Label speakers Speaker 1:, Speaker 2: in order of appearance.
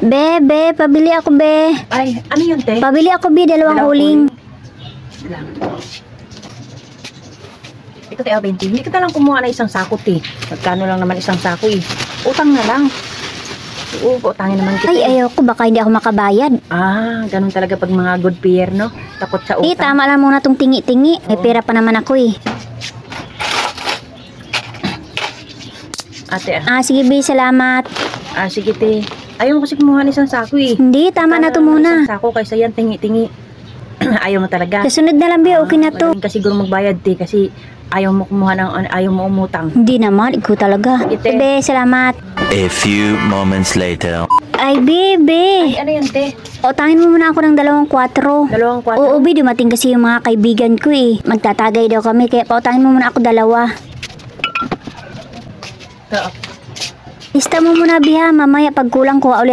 Speaker 1: Be, pabili ako, be.
Speaker 2: Ay, ano yun, te?
Speaker 1: Pabili ako, be, dalawang uling.
Speaker 2: Lang. Ito, te, 20. Hindi ka lang kumuha na isang sako, te. Magkano lang naman isang sako, eh. Utang na lang. Oo, utangin naman kita.
Speaker 1: Ay, ayoko, baka hindi ako makabayad.
Speaker 2: Ah, ganun talaga pag mga good payer, no? Takot sa utang.
Speaker 1: Tama lang muna tong tingi-tingi. May pera pa naman ako, eh.
Speaker 2: Ate,
Speaker 1: Sige, be, salamat.
Speaker 2: sige, te. Ayaw mo kasi kumuha ng isang sako, eh.
Speaker 1: Hindi, tama na to
Speaker 2: Isang
Speaker 1: muna.
Speaker 2: sako kaysa yan, tingi-tingi. Ayaw mo talaga.
Speaker 1: Kasunod na lang, be, okay na to.
Speaker 2: Magaling ka siguro magbayad, te, kasi ayaw mo kumuha ng, ayaw mo umutang.
Speaker 1: Hindi naman, ikaw talaga.
Speaker 2: Ite.
Speaker 1: Be, salamat.
Speaker 3: A few moments later.
Speaker 1: Ay, bebe.
Speaker 2: Ay, ano yan, te?
Speaker 1: Utangin mo muna ako ng 2-4.
Speaker 2: Dalawang kwarto?
Speaker 1: Oo, be, dumating kasi yung mga kaibigan ko, eh. Magtatagay daw kami, kaya pautangin mo muna ako 2.
Speaker 2: Ito.
Speaker 1: Lista mo muna, biha. Mamaya pag kulang ko, uli